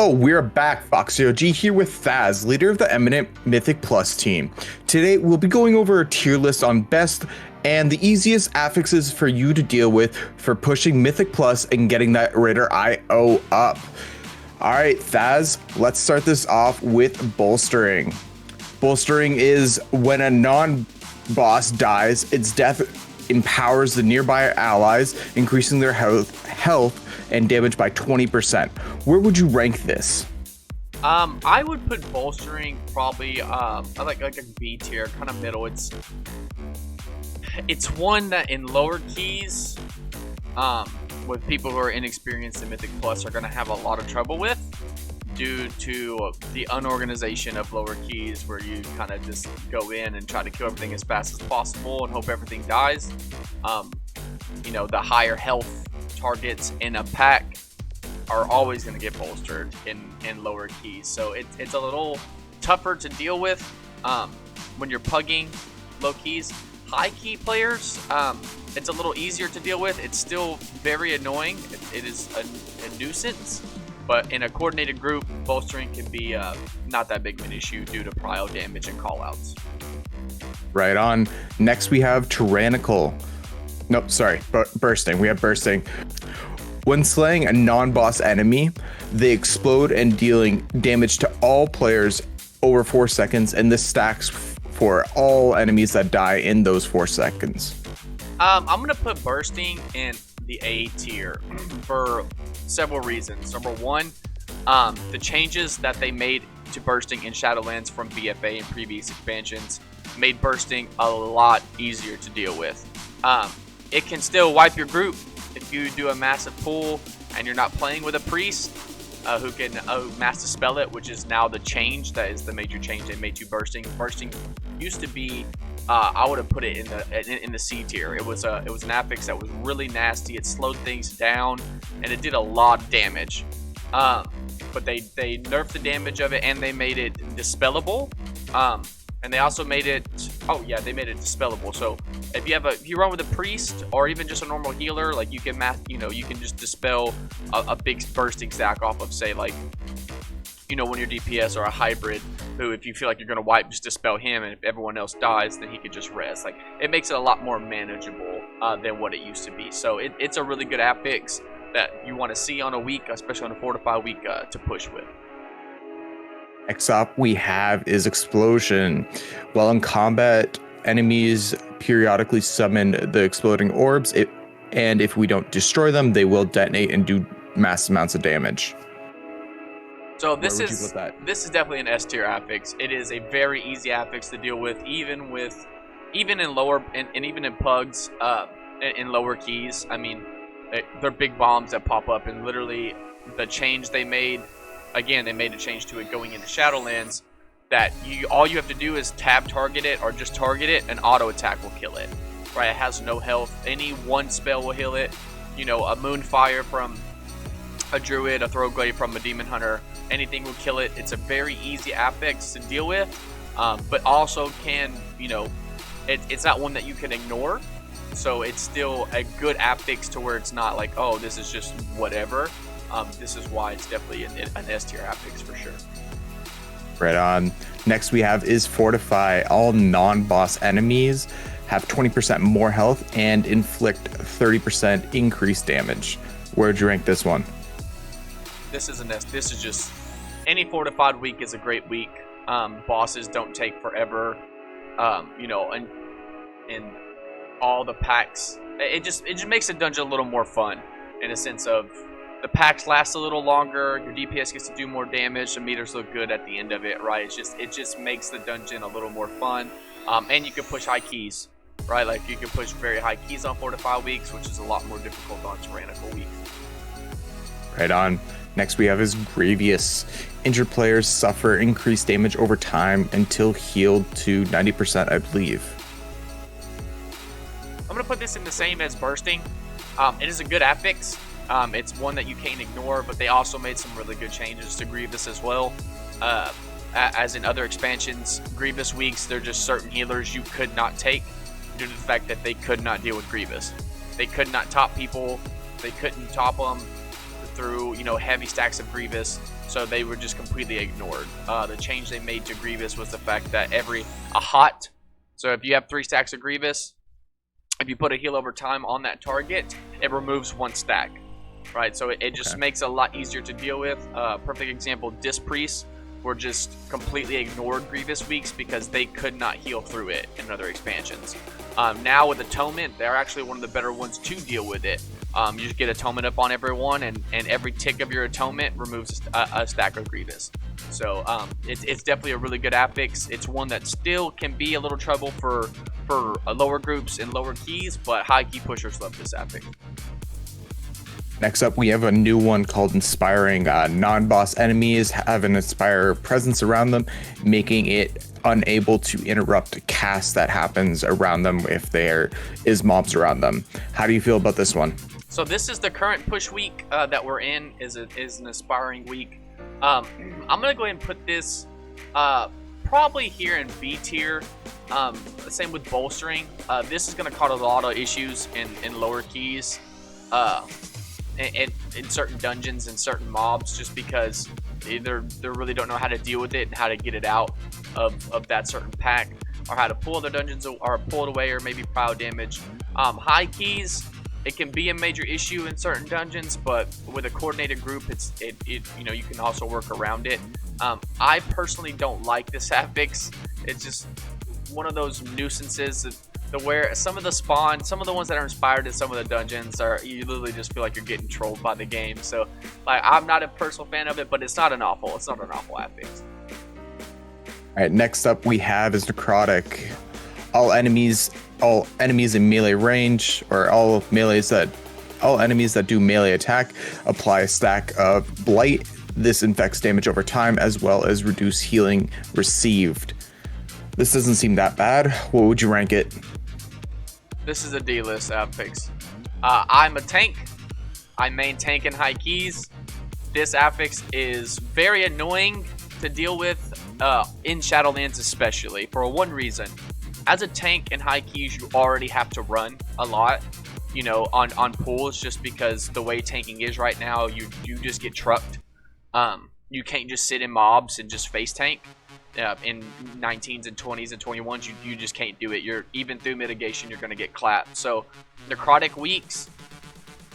Hello, we're back, Foxy OG here with Thass, leader of the Eminent Mythic Plus team. Today, we'll be going over a tier list on best and the easiest affixes for you to deal with for pushing Mythic Plus and getting that Raider IO up. Alright, Thass, let's start this off with Bolstering. Bolstering is when a non-boss dies, its death empowers the nearby allies, increasing their health and damage by 20%. Where would you rank this? I would put Bolstering probably like a B tier, kind of middle. It's one that in lower keys, with people who are inexperienced in Mythic Plus are going to have a lot of trouble with, due to the unorganization of lower keys, where you kind of just go in and try to kill everything as fast as possible and hope everything dies. You know, the higher health targets in a pack are always going to get bolstered in lower keys, so it's a little tougher to deal with when you're pugging low keys. High key players, it's a little easier to deal with. It's still very annoying. It is a nuisance, but in a coordinated group, bolstering can be not that big of an issue due to prio damage and callouts. Right on. Next we have Tyrannical. Nope, sorry, Bursting. We have Bursting. When slaying a non-boss enemy, they explode and dealing damage to all players over 4 seconds, and this stacks for all enemies that die in those 4 seconds. I'm gonna put Bursting in the A tier for several reasons. Number one, the changes that they made to Bursting in Shadowlands from BFA and previous expansions made Bursting a lot easier to deal with. It can still wipe your group if you do a massive pull and you're not playing with a priest who can mass dispel it, which is now the change. That is the major change they made to Bursting. Bursting used to be, I would have put it in the C tier. It was an affix that was really nasty. It slowed things down and it did a lot of damage. But they nerfed the damage of it and they made it dispellable. And they also made it, they made it dispellable. So if you run with a priest or even just a normal healer, like you can you can just dispel a big bursting stack off of, say, like, when you're DPS or a hybrid, who if you feel like you're gonna wipe, just dispel him, and if everyone else dies, then he could just rest. Like, it makes it a lot more manageable than what it used to be. So it's a really good affix that you want to see on a week, especially on a Fortify week, to push with. Next up we have is Explosion. While in combat, enemies periodically summon the exploding orbs, and if we don't destroy them, they will detonate and do mass amounts of damage. So this is definitely an S tier affix. It is a very easy affix to deal with, even in lower and even in pugs, in lower keys. I mean, they're big bombs that pop up, and literally the change they made. Again, they made a change to it going into Shadowlands, that all you have to do is tab target it or just target it, and auto attack will kill it. Right? It has no health. Any one spell will heal it. A Moonfire from a Druid, a Throwglade from a Demon Hunter, anything will kill it. It's a very easy affix to deal with, but also can, it's not one that you can ignore. So it's still a good affix to where it's not like, oh, this is just whatever. This is why it's definitely an S tier affix for sure. Right on. Next we have is Fortify. All non-boss enemies have 20% more health and inflict 30% increased damage. Where'd you rank this one? This is This is just, any Fortified week is a great week. Bosses don't take forever. And all the packs. It just makes the dungeon a little more fun, in a sense of, the packs last a little longer, your DPS gets to do more damage, the meters look good at the end of it, right? It just makes the dungeon a little more fun. And you can push high keys, right? Like, you can push very high keys on Fortify weeks, which is a lot more difficult on Tyrannical weeks. Right on. Next we have is Grievous. Injured players suffer increased damage over time until healed to 90%, I believe. I'm going to put this in the same as Bursting. It is a good affix. It's one that you can't ignore, but they also made some really good changes to Grievous as well. As in other expansions, Grievous weeks, they're just certain healers you could not take due to the fact that they could not deal with Grievous. They could not top people. They couldn't top them through, heavy stacks of Grievous. so they were just completely ignored. The change they made to Grievous was the fact that so if you have 3 stacks of Grievous, if you put a heal over time on that target, it removes 1 stack, right? So it just makes it a lot easier to deal with. Perfect example, Disc Priests were just completely ignored Grievous weeks because they could not heal through it in other expansions. Now with Atonement, they're actually one of the better ones to deal with it. You just get Atonement up on everyone, and every tick of your Atonement removes a stack of Grievous. So it's definitely a really good affix. It's one that still can be a little trouble for lower groups and lower keys, but high key pushers love this affix. Next up, we have a new one called Inspiring. Non-boss enemies have an Inspire presence around them, making it unable to interrupt a cast that happens around them if there is mobs around them. How do you feel about this one? So this is the current push week that we're in, is an Inspiring week. I'm going to go ahead and put this probably here in B tier. Same with Bolstering. This is going to cause a lot of issues in lower keys. In certain dungeons and certain mobs, just because they really don't know how to deal with it and how to get it out of that certain pack, or how to pull the dungeons or pull it away, or maybe pile damage. High keys, it can be a major issue in certain dungeons, but with a coordinated group, you can also work around it. I personally don't like this affix. It's just one of those nuisances where some of the ones that are inspired in some of the dungeons you literally just feel like you're getting trolled by the game. So like, I'm not a personal fan of it, but it's not an awful affix. All right, next up we have is Necrotic. All enemies in melee range, or all enemies that do melee attack, apply a stack of Blight. This infects damage over time, as well as reduce healing received. This doesn't seem that bad. What would you rank it? This is a D-list affix. I'm a tank. I main tank in high keys. This affix is very annoying to deal with in Shadowlands, especially for one reason. As a tank in high keys, you already have to run a lot, on pulls, just because the way tanking is right now, you just get trucked. You can't just sit in mobs and just face tank. In 19s and 20s and 21s, you just can't do it. Even through mitigation, you're going to get clapped. So Necrotic weeks,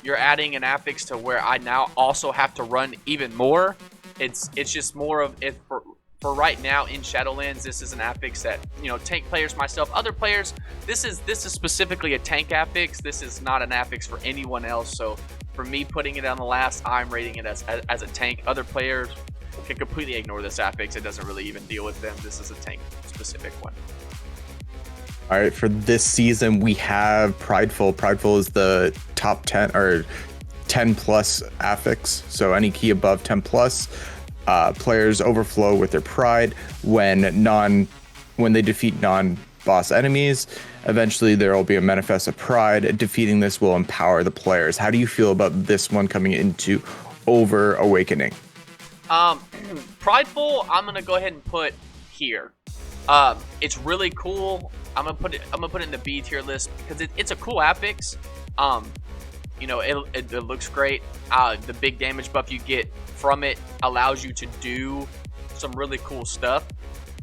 you're adding an affix to where I now also have to run even more. It's just more of it for right now in Shadowlands. This is an affix that, tank players, myself, other players, this is specifically a tank affix. This is not an affix for anyone else. So for me putting it on the last, I'm rating it as a tank. Other players can completely ignore this affix. It doesn't really even deal with them. This is a tank specific one. All right, for this season we have Prideful. Prideful is the top 10 or 10 plus affix, so any key above 10 plus, players overflow with their pride when they defeat non-boss enemies. Eventually there will be a manifest of pride. Defeating this will empower the players. How do you feel about this one coming into Over Awakening? Prideful, I'm gonna go ahead and put here. It's really cool. I'm gonna put it in the B tier list because it's a cool affix. It looks great. The big damage buff you get from it allows you to do some really cool stuff.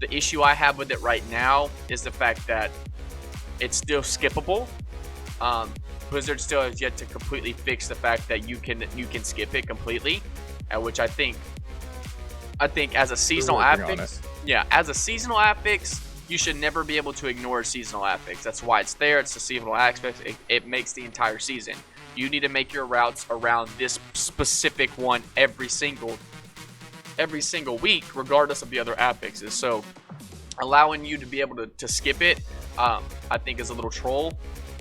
The issue I have with it right now is the fact that it's still skippable. Blizzard still has yet to completely fix the fact that you can skip it completely, which I think as a seasonal affix, as a seasonal affix, you should never be able to ignore a seasonal affix. That's why it's there. It's a seasonal affix. It makes the entire season. You need to make your routes around this specific one every single week, regardless of the other affixes. So allowing you to be able to skip it, I think is a little troll.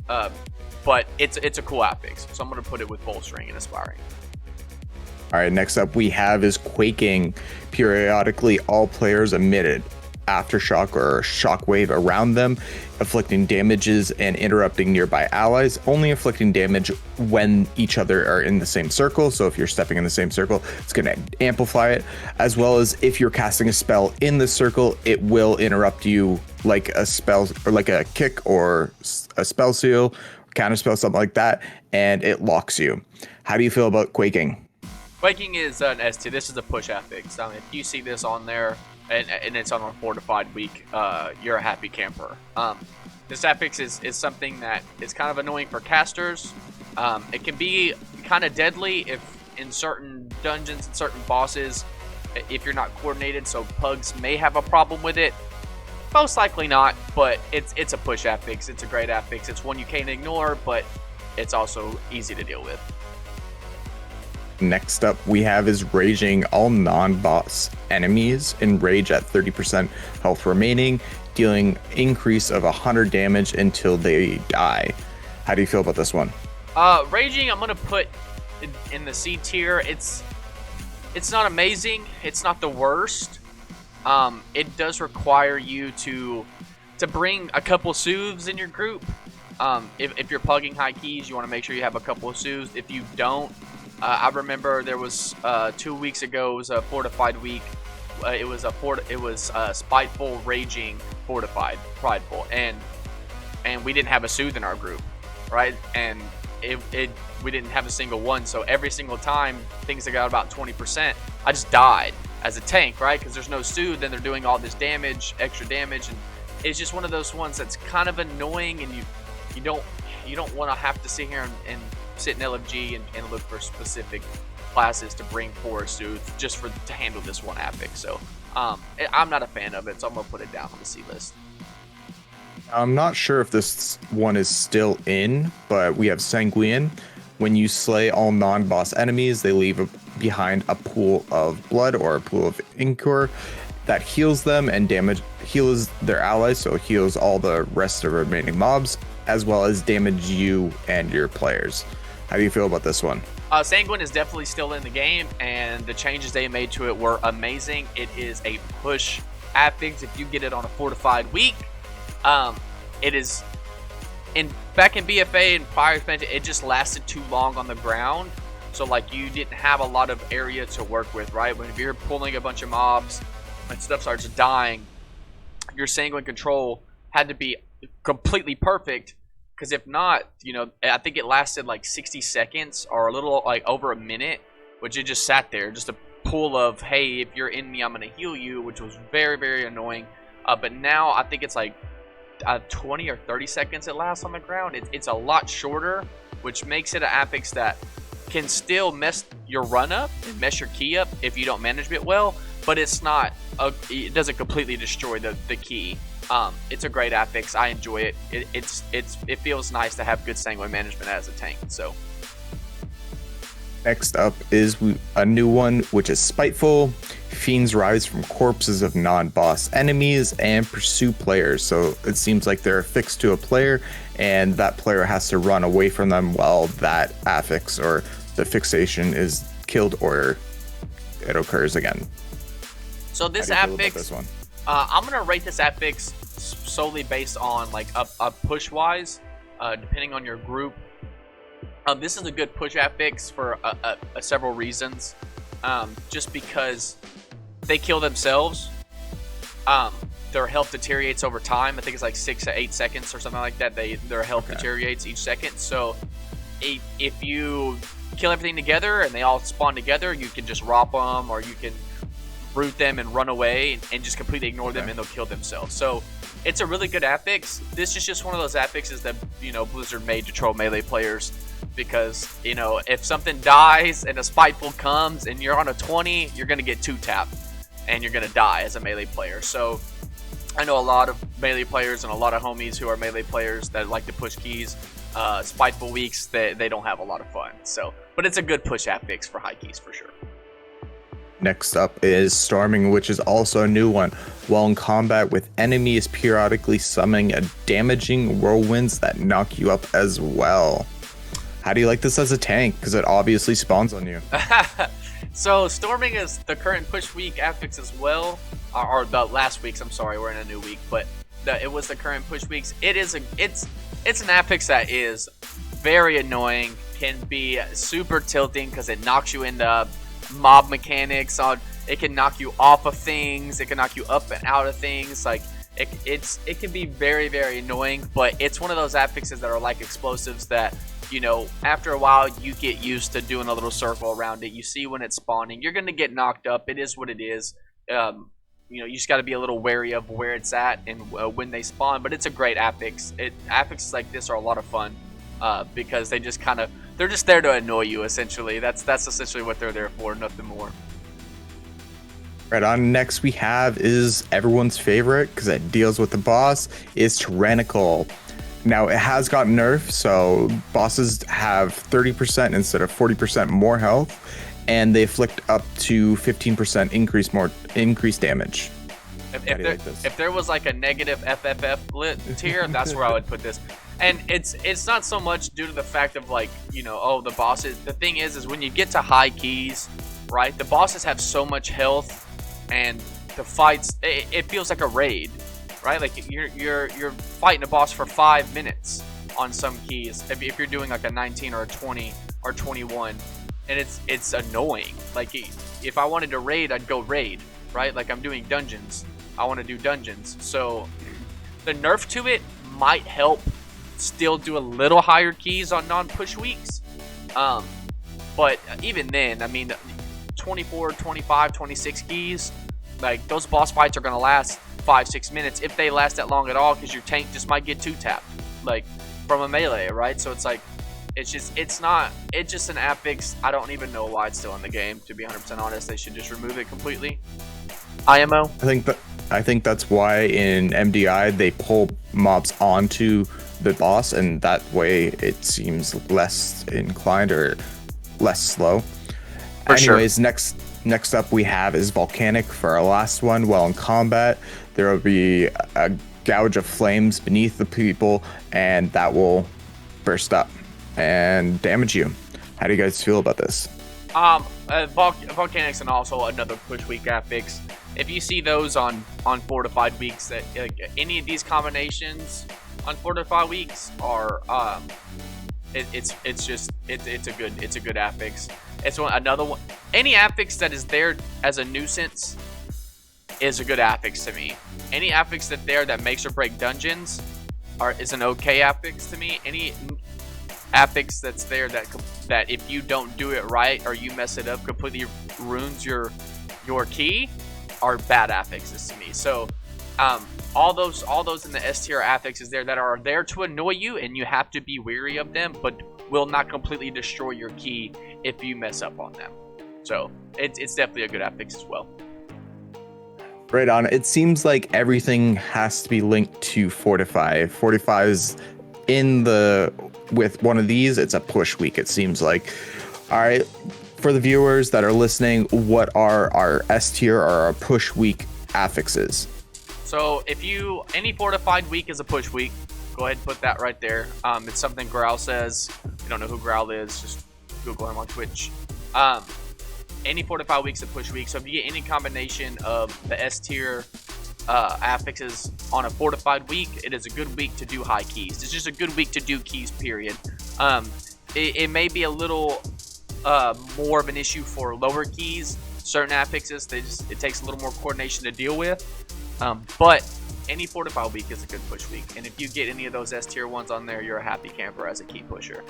But it's a cool affix. So I'm going to put it with Bolstering and Inspiring. All right, next up we have is Quaking. Periodically, all players emitted aftershock or shockwave around them, afflicting damages and interrupting nearby allies, only inflicting damage when each other are in the same circle. So if you're stepping in the same circle, it's going to amplify it, as well as if you're casting a spell in the circle, it will interrupt you like a spell or like a kick or a spell seal, counter spell, something like that, and it locks you. How do you feel about Quaking? Viking is an S2. This is a push affix. I mean, if you see this on there and it's on a Fortified week, you're a happy camper. This affix is something that is kind of annoying for casters. It can be kind of deadly if in certain dungeons and certain bosses, if you're not coordinated, so pugs may have a problem with it. Most likely not, but it's a push affix. It's a great affix. It's one you can't ignore, but it's also easy to deal with. Next up we have is raging all non-boss enemies enrage at 30% health remaining, dealing increase of 100 damage until they die. How do you feel about this one? Raging, I'm gonna put in the C tier. It's not amazing. It's not the worst. It does require you to bring a couple soothes in your group. If you're plugging high keys, you want to make sure you have a couple of soothes. If you don't, I remember there was 2 weeks ago. It was a Fortified week. It was Spiteful, Raging, Fortified, Prideful, and we didn't have a soothe in our group, right? And we didn't have a single one. So every single time things that got about 20%, I just died as a tank, right? Because there's no soothe, then they're doing all this damage, extra damage, and it's just one of those ones that's kind of annoying, and you don't want to have to sit here and sit in LFG and look for specific classes to bring forward soothe just to handle this one affix. So I'm not a fan of it, so I'm gonna put it down on the C list. I'm not sure if this one is still in, but we have Sanguine. When you slay all non-boss enemies, they leave behind a pool of blood or a pool of ichor that heals them and heals their allies, so it heals all the rest of the remaining mobs, as well as damage you and your players. How do you feel about this one? Sanguine is definitely still in the game, and the changes they made to it were amazing. It is a push affix if you get it on a Fortified week. It is back in BFA and prior expansion, it just lasted too long on the ground. So like you didn't have a lot of area to work with, right? When you're pulling a bunch of mobs and stuff starts dying, your Sanguine control had to be completely perfect. Because if not, I think it lasted like 60 seconds or a little like over a minute, which it just sat there, just a pool of, hey, if you're in me, I'm going to heal you, which was very, very annoying. But now I think it's like 20 or 30 seconds it lasts on the ground. It's a lot shorter, which makes it an affix that can still mess your run up and mess your key up if you don't manage it well, but it's not, it doesn't completely destroy the key. It's a great affix. I enjoy it. It feels nice to have good Sanguine management as a tank. So next up is a new one, which is Spiteful. Fiends rise from corpses of non-boss enemies and pursue players. So it seems like they're affixed to a player, and that player has to run away from them while that affix or the fixation is killed or it occurs again. So this affix, I'm gonna rate this affix solely based on like a push wise, depending on your group. This is a good push affix for several reasons. Just because they kill themselves, their health deteriorates over time. I think it's like 6 to 8 seconds or something like that. Their health deteriorates each second. So if you kill everything together and they all spawn together, you can just ROP them, or you can root them and run away and just completely ignore them, and they'll kill themselves. So it's a really good affix. This is just one of those affixes that Blizzard made to troll melee players, because if something dies and a Spiteful comes and you're on a 20, you're gonna get 2-tapped and you're gonna die as a melee player. So I know a lot of melee players and a lot of homies who are melee players that like to push keys. Spiteful weeks, they don't have a lot of fun. So, but it's a good push affix for high keys for sure. Next up is Storming, which is also a new one. While in combat with enemies, periodically summoning a damaging whirlwinds that knock you up as well. How do you like this as a tank? Because it obviously spawns on you. So Storming is the current push week affix as well, or the last week's. I'm sorry, we're in a new week, but it was the current push weeks. It's an affix that is very annoying, can be super tilting because it knocks you into mob mechanics. It can knock you off of things, it can knock you up and out of things. Like it can be very, very annoying, but it's one of those affixes that are like explosives that after a while, you get used to doing a little circle around it. You see when it's spawning. You're going to get knocked up. It is what it is. You just got to be a little wary of where it's at and when they spawn. But it's a great affix. Affixes like this are a lot of fun because they're just there to annoy you, essentially. That's essentially what they're there for, nothing more. Right on. Next we have is everyone's favorite because it deals with the boss, is Tyrannical. Now it has got nerfed, so bosses have 30% instead of 40% more health, and they inflict up to 15% increased damage. If there was like a negative FFF lit tier, that's where I would put this. And it's not so much due to the fact of like, the bosses. The thing is when you get to high keys, right? The bosses have so much health, and the fights, it feels like a raid. Right, like you're fighting a boss for 5 minutes on some keys. If you're doing like a 19 or a 20 or 21, and it's annoying. Like if I wanted to raid, I'd go raid. Right, like I'm doing dungeons. I want to do dungeons. So the nerf to it might help still do a little higher keys on non-push weeks. But even then, I mean, 24, 25, 26 keys, like those boss fights are gonna last 5-6 minutes if they last that long at all, because your tank just might get 2-tapped like from a melee, right? So it's like it's just an affix. I don't even know why it's still in the game, to be 100% honest. They should just remove it completely. IMO. I think that's why in MDI they pull mobs onto the boss, and that way it seems less inclined or less slow. Anyways, next up we have is Volcanic for our last one. While in combat, there will be a gouge of flames beneath the people, and that will burst up and damage you. How do you guys feel about this? Volcanic's and also another push week affix. If you see those on fortified weeks, that like any of these combinations on fortified weeks are it's a good affix. It's another one. Any affix that is there as a nuisance is a good affix to me. Any affix that makes or break dungeons is an okay affix to me. Any affix that's there that if you don't do it right or you mess it up, completely ruins your key, are bad affixes to me. So all those in the S tier affixes there that are there to annoy you, and you have to be wary of them, but will not completely destroy your key if you mess up on them. So it's definitely a good affix as well. Right on. It seems like everything has to be linked to Fortify. Fortify is with one of these, it's a push week, it seems like. All right, for the viewers that are listening, what are our S tier or our push week affixes? So if any fortified week is a push week, go ahead and put that right there. It's something Growl says. If you don't know who Growl is, just Google him on Twitch. Any fortified week's a push week. So if you get any combination of the S tier affixes on a fortified week, it is a good week to do high keys. It's just a good week to do keys, period. It may be a little more of an issue for lower keys. Certain affixes, it takes a little more coordination to deal with. But any fortified week is a good push week. And if you get any of those S tier ones on there, you're a happy camper as a key pusher.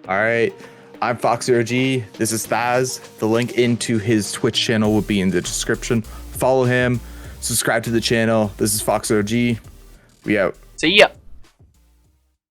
All right. I'm FoxyRG. This is Thass. The link into his Twitch channel will be in the description. Follow him. Subscribe to the channel. This is FoxyRG. We out. See ya.